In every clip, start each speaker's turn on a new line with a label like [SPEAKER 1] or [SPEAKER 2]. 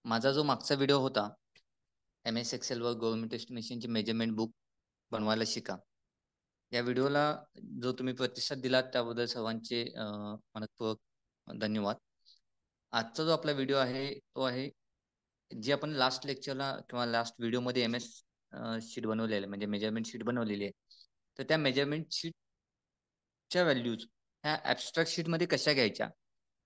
[SPEAKER 1] माझा जो मागचा व्हिडिओ होता MS एक्सेल वर गव्हर्नमेंट एस्टिमेशनचे मेजरमेंट बुक बनवायला शिका, या व्हिडिओला जो तुम्ही प्रतिसाद दिलात त्याबद्दल सर्वांचे मनपूर्वक धन्यवाद. आजचा जो आपला व्हिडिओ आहे तो आहे जी आपण लास्ट लेक्चरला किंवा लास्ट व्हिडिओमध्ये MS शीट बनवलेलं म्हणजे मेजरमेंट शीट बनवलेली आहे. तर त्या मेजरमेंट शीटच्या व्हॅल्यूज ह्या ॲब्स्ट्रॅक्ट शीटमध्ये कशा घ्यायच्या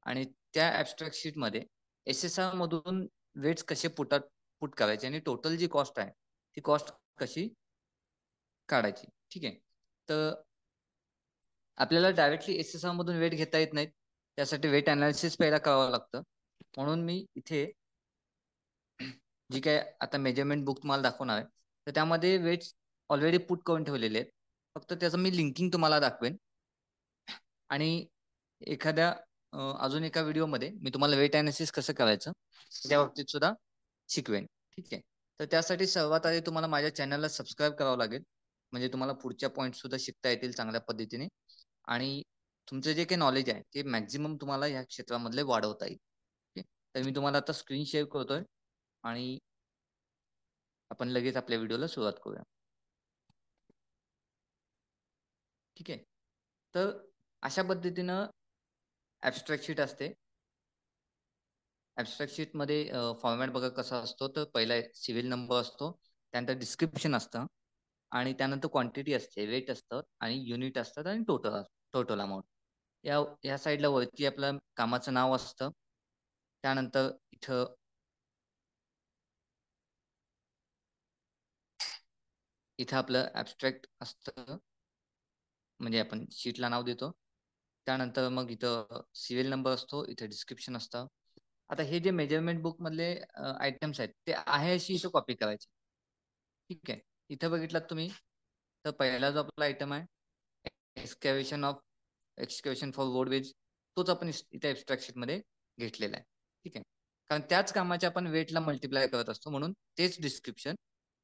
[SPEAKER 1] आणि त्या ॲब्स्ट्रॅक्ट शीटमध्ये SSR मधून वेट्स कसे पुट करायचे आणि टोटल जी कॉस्ट आहे ती कॉस्ट कशी काढायची. ठीक आहे. तर आपल्याला डायरेक्टली SSR मधून वेट घेता येत नाहीत. त्यासाठी वेट अनालिसिस पहिला करावं लागतं. म्हणून मी इथे जी काय आता मेजरमेंट बुक तुम्हाला दाखवणार आहे तर त्यामध्ये वेट्स ऑलरेडी पुट करून ठेवलेले आहेत. फक्त त्याचं मी लिंकिंग तुम्हाला दाखवेन आणि एखाद्या अजून एका व्हिडिओमध्ये मी तुम्हाला वेट अनालिसिस कसं करायचं त्या बाबतीत सुद्धा शिकवेन. ठीक आहे. तर त्यासाठी सर्वात आधी तुम्हाला माझ्या चॅनलला सबस्क्राईब करावं लागेल. म्हणजे तुम्हाला पुढच्या पॉईंट सुद्धा शिकता येतील चांगल्या पद्धतीने आणि तुमचं जे काही नॉलेज आहे ते मॅक्झिमम तुम्हाला ह्या क्षेत्रामधले वाढवता येईल. ओके. तर मी तुम्हाला आता स्क्रीन शेअर करतोय आणि आपण लगेच आपल्या व्हिडिओला सुरुवात करूया. ठीक आहे. तर अशा पद्धतीनं ॲब्स्ट्रॅक्ट शीट असते. ॲब्स्ट्रॅक्ट शीटमध्ये फॉर्मॅट बघा कसा असतो. तर पहिला सिव्हिल नंबर असतो, त्यानंतर डिस्क्रिप्शन असतं आणि त्यानंतर क्वांटिटी असते, वेट असतं आणि युनिट असतात आणि टोटल अमाऊंट. या साईडला वरती आपलं कामाचं नाव असतं. त्यानंतर इथं आपलं ॲब्स्ट्रॅक्ट असतं, म्हणजे आपण शीटला नाव देतो. त्यानंतर मग इथं सिव्हिल नंबर असतो, इथे डिस्क्रिप्शन असतं. आता हे जे मेजरमेंट बुक मधले आयटम्स आहेत ते आहे अशी इथं कॉपी करायचे. ठीक आहे. इथं बघितलात तुम्ही तर पहिला जो आपला आयटम आहे एक्सकॅव्हेशन फॉर रोडवेज, तोच आपण इथे ॲब्स्ट्रॅक्ट शीटमध्ये घेतलेला आहे. ठीक आहे. कारण त्याच कामाचे आपण वेटला मल्टिप्लाय करत असतो म्हणून तेच डिस्क्रिप्शन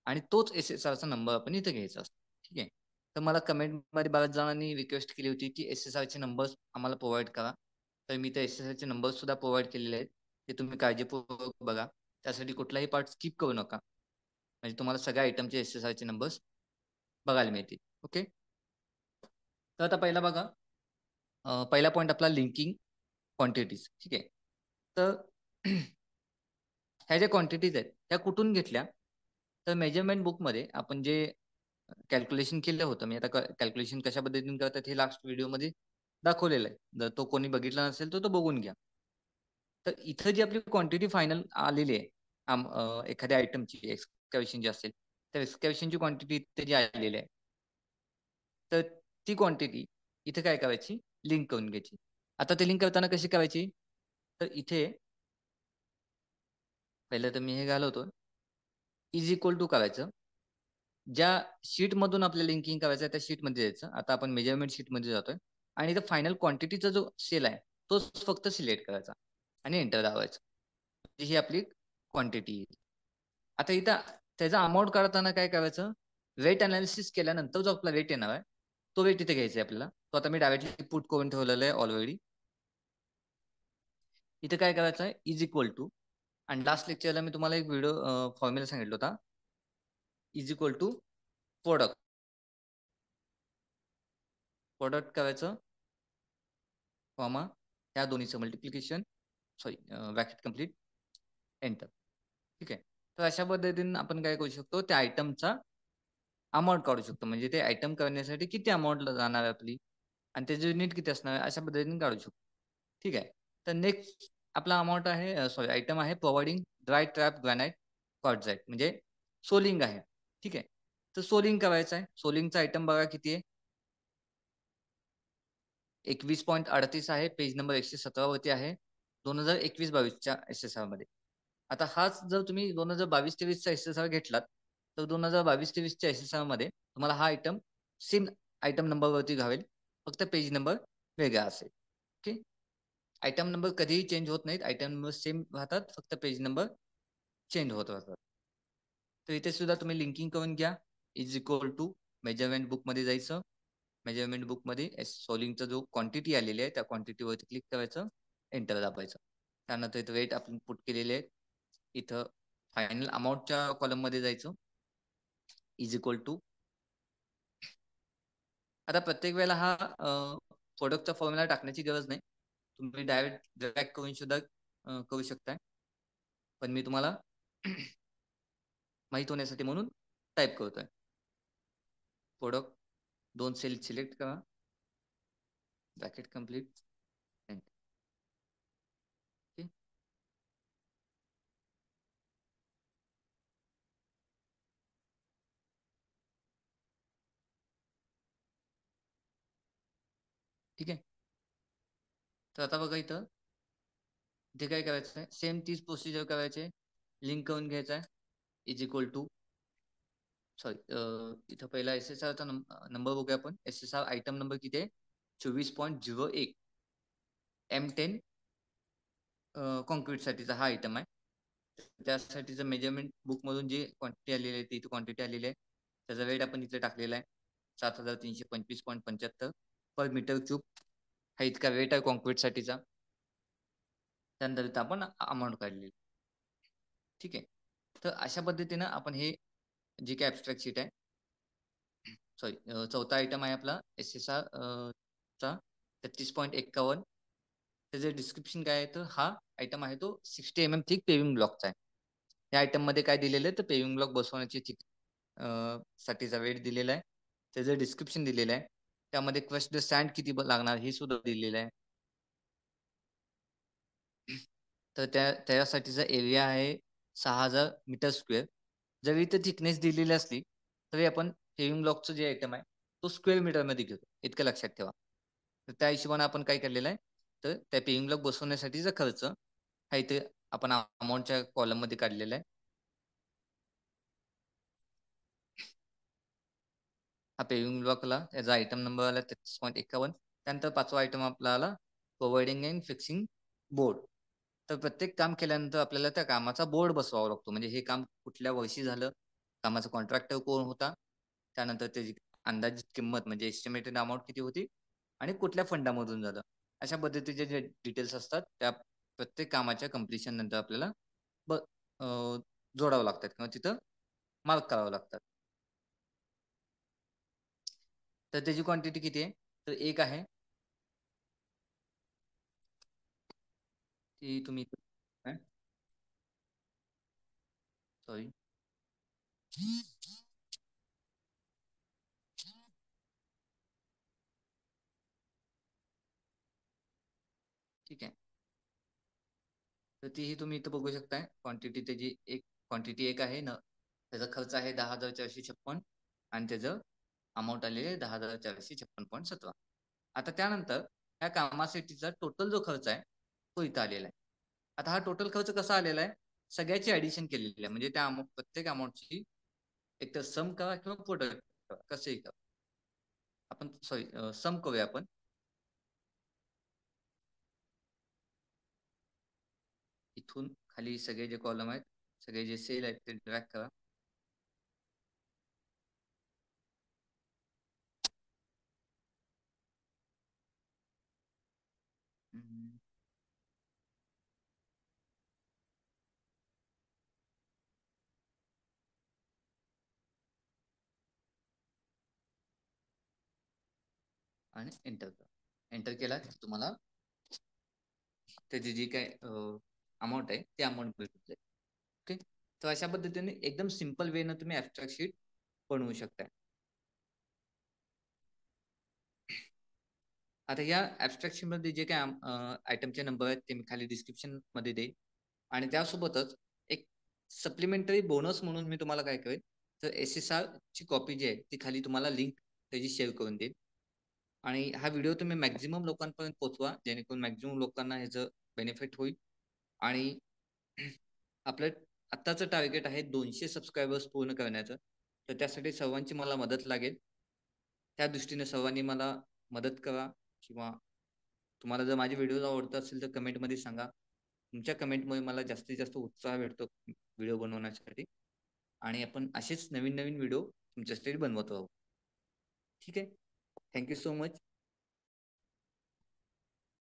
[SPEAKER 1] आणि तोच SSRचा नंबर आपण इथे घ्यायचा असतो. ठीक आहे. तर मला कमेंटमध्ये बऱ्याच जणांनी रिक्वेस्ट केली होती की SSRचे नंबर्स आम्हाला प्रोव्हाइड करा. तर मी ते SSRचे नंबर्स सुद्धा प्रोव्हाइड केलेले आहेत. ते तुम्ही काळजीपूर्वक बघा. त्यासाठी कुठलाही पार्ट स्किप करू नका. म्हणजे तुम्हाला सगळ्या आयटमचे SSRचे नंबर्स बघायला मिळतील. ओके. तर आता पहिला बघा, पहिला पॉईंट आपला लिंकिंग क्वांटिटीज. ठीक आहे. तर ह्या ज्या क्वांटिटीज आहेत त्या कुठून घेतल्या, तर मेजरमेंट बुकमध्ये आपण जे कॅल्क्युलेशन केलं होतं, मी आता कॅल्क्युलेशन कशा पद्धतीने करतात हे लास्ट व्हिडिओमध्ये दाखवलेलं आहे. जर तो कोणी बघितला नसेल तर तो बघून घ्या. तर इथं जी आपली क्वांटिटी फायनल आलेली आहे एखाद्या आयटमची एक्सकॅव्हेशन जी असेल तर एक्सकॅव्हेशनची क्वांटिटी इथे जी आलेली आहे तर ती क्वांटिटी इथे काय करायची, लिंक करून घ्यायची. आता ते लिंक करताना कशी करायची, तर इथे पहिलं तर मी हे घालवतो इज इक्वल टू करायचं. ज्या शीटमधून आपल्याला लिंकिंग करायचं आहे त्या शीटमध्ये जायचं. आता आपण मेजरमेंट शीटमध्ये जातोय आणि इथं फायनल क्वांटिटीचा जो सेल आहे तोच फक्त सिलेक्ट करायचा आणि एंटर दाबायचं. ही आपली क्वांटिटी. आता इथं त्याचा अमाऊंट काढताना काय करायचं, वेट अनालिसिस केल्यानंतर जो आपला वेट येणार आहे तो वेट इथे घ्यायचा आहे आपल्याला. तो आता मी डायरेक्टली पुट करून ठेवलेला आहे ऑलरेडी. इथे काय करायचं आहे, इज इक्वल टू, आणि लास्ट लेक्चरला मी तुम्हाला एक व्हिडिओ फॉर्म्युला सांगितलं होता, is equal to product. Product करायचं कॉमा त्या दोन्हीचं multiplication, sorry bracket complete, enter. ठीक आहे. तर अशा पद्धतीने आपण काय करू शकतो, त्या आयटमचा अमाऊंट काढू शकतो. म्हणजे ते आयटम करण्यासाठी किती अमाऊंट जाणार आहे आपली आणि त्याचे युनिट किती असणार आहे अशा पद्धतीने काढू शकतो. ठीक आहे. तर नेक्स्ट आपला अमाऊंट आहे, सॉरी आयटम आहे प्रोव्हाइडिंग ड्राय ट्रॅप ग्रॅनाइट क्वार्टझाइट, म्हणजे सोलिंग आहे. ठीक आहे. तर सोलिंग करायचं आहे. सोलिंगचा आयटम बघा किती आहे, 21.38 आहे. पेज नंबर 117 वरती आहे 2021-22च्या SSR मध्ये. आता हाच जर तुम्ही 2022-23चा SSR घेतलात तर 2022-23च्या SSR मध्ये तुम्हाला हा आयटम सेम आयटम नंबर वरती घावेल, फक्त पेज नंबर वेगळा असेल. ओके. आयटम नंबर कधीही चेंज होत नाहीत, आयटम नंबर सेम राहतात, फक्त पेज नंबर चेंज होत राहतात. तर इथे सुद्धा तुम्ही लिंकिंग करून घ्या. Is equal to measurement book मध्ये जायचं. मेजरमेंट बुक मध्ये सोलिंगचा जो क्वांटिटी आलेली आहे त्या क्वांटिटीवरती क्लिक करायचं, एंटर दाबायचं. त्यानंतर इथे वेट आपण पुट केलेले आहे इथं फायनल अमाऊंटच्या कॉलम मध्ये जायचं, इज इक्वल टू. आता प्रत्येक वेळेला हा प्रोडक्टचा फॉर्म्युला टाकण्याची गरज नाही, तुम्ही डायरेक्ट ड्रॅग करून सुद्धा करू शकताय, पण मी तुम्हाला माहित होण्यासाठी म्हणून टाईप करतोय. प्रोडक्ट 2 सेल सिलेक्ट करा, ब्रॅकेट कंप्लीट. ठीक आहे. तर आता बघा इथं इथे काय करायचं आहे, सेम तीच प्रोसिजर करायचे, लिंक करून घ्यायचा आहे, इज इक्वल टू. सॉरी, इथं पहिला SSRचा नंबर बघूया आपण. SSR आयटम नंबर किती आहे, 24.01 M10 कॉन्क्रीट साठीचा हा आयटम आहे. त्यासाठीचं मेजरमेंट बुक मधून जी क्वांटिटी आलेली आहे, ती क्वांटिटी आलेली आहे, त्याचा वेट आपण इथे टाकलेला आहे 7325.75 पर मीटर क्यूब. हा इतका वेट आहे कॉन्क्रीट साठीचा. त्यानंतर इथं आपण अमाऊंट काढलेली. ठीक आहे. तर अशा पद्धतीनं आपण हे जे काही ॲब्स्ट्रॅक्ट शीट आहे, सॉरी, चौथा आयटम आहे आपला SSR चा 33.51. त्याचं डिस्क्रिप्शन काय आहे, तर हा आयटम आहे तो 60 mm थिक पेविंग ब्लॉकचा आहे. या आयटम मध्ये काय दिलेलं आहे, तर पेविंग ब्लॉक बसवण्याची थिक साठीचा वेट दिलेला आहे, त्याचं डिस्क्रिप्शन दिलेलं आहे, त्यामध्ये क्रश्ड सँड किती लागणार हे सुद्धा दिलेलं आहे. तर त्यासाठीचा एरिया आहे 6000 मीटर स्क्वेअर. जरी इथं थिकनेस दिलेली असली तरी आपण पेविंग ब्लॉकचं जे आयटम आहे तो स्क्वेअर मीटरमध्ये घेतो, इतकं लक्षात ठेवा. तर त्या हिशोबाने आपण काय केलेलं आहे, तर त्या पेविंग ब्लॉक बसवण्यासाठीचा खर्च हा इथे आपण अमाऊंटच्या कॉलममध्ये काढलेला आहे. हा पेविंग ब्लॉकला याचा आयटम नंबर आला 33.51. त्यानंतर पाचवा आयटम आपला आला प्रोव्हाइडिंग अँड फिक्सिंग बोर्ड. तर प्रत्येक काम केल्यानंतर आपल्याला त्या कामाचा बोर्ड बसवावा लागतो. म्हणजे हे काम कुठल्या वर्षी झालं, कामाचा कॉन्ट्रॅक्टर कोण होता, त्यानंतर त्याची अंदाजित किंमत म्हणजे एस्टिमेटेड अमाऊंट किती होती, आणि कुठल्या फंडामधून झालं, अशा पद्धतीचे जे डिटेल्स असतात त्या प्रत्येक कामाच्या कम्प्लिशन नंतर आपल्याला जोडावं लागतात किंवा तिथं मार्क करावं लागतात. तर त्याची क्वांटिटी किती आहे, तर एक आहे, ती तुम्ही सॉरी, ठीक आहे. तर तीही तुम्ही इथं बघू शकताय क्वांटिटी. त्याची क्वांटिटी एक आहे ना, त्याचा खर्च आहे 10,456 आणि त्याचं अमाऊंट आलेले आहे 10,456.17. आता त्यानंतर ह्या कामासाठीचा टोटल जो खर्च आहे तो इथं आलेला आहे. आता हा टोटल खर्च कसा आलेला आहे, सगळ्याची ऍडिशन केलेली आहे. म्हणजे त्या प्रत्येक अमाऊंटची एक तर सम करा किंवा प्रोडक्ट करा, कसंही करा. आपण सॉरी, सम करूया आपण. इथून खाली सगळे जे कॉलम आहेत, सगळे जे सेल आहेत ते ड्रॅग करा. आणि एंटर करा. एंटर केला की तुम्हाला त्याची जी काय अमाऊंट आहे ते अमाऊंट भेटून जाईल. ओके. तर अशा पद्धतीने एकदम सिंपल वे न तुम्ही ऍब्स्ट्रॅक्ट शीट बनवू शकताय. आता या ऍब्स्ट्रॅक्शन मध्ये जे काय आयटमचे नंबर आहेत ते मी खाली डिस्क्रिप्शन मध्ये देईल, आणि त्यासोबतच एक सप्लिमेंटरी बोनस म्हणून मी तुम्हाला काय करेल, तर SSR ची कॉपी जी आहे ती खाली तुम्हाला लिंक त्याची शेअर करून देईल. आणि हा व्हिडिओ तुम्ही मॅक्झिमम लोकांपर्यंत पोहोचवा, जेणेकरून मॅक्झिमम लोकांना ह्याचं बेनिफिट होईल. आणि आपलं आत्ताचं टार्गेट आहे 200 सबस्क्रायबर्स पूर्ण करण्याचं. तर त्यासाठी सर्वांची मला मदत लागेल. त्या दृष्टीने सर्वांनी मला मदत करा, किंवा तुम्हाला जर माझे व्हिडिओ आवडत असेल तर कमेंटमध्ये सांगा. तुमच्या कमेंटमुळे मला जास्तीत जास्त उत्साह भेटतो व्हिडिओ बनवण्यासाठी, आणि आपण असेच नवीन नवीन व्हिडिओ तुमच्यासाठी बनवत आहोत. ठीक आहे. Thank you so much.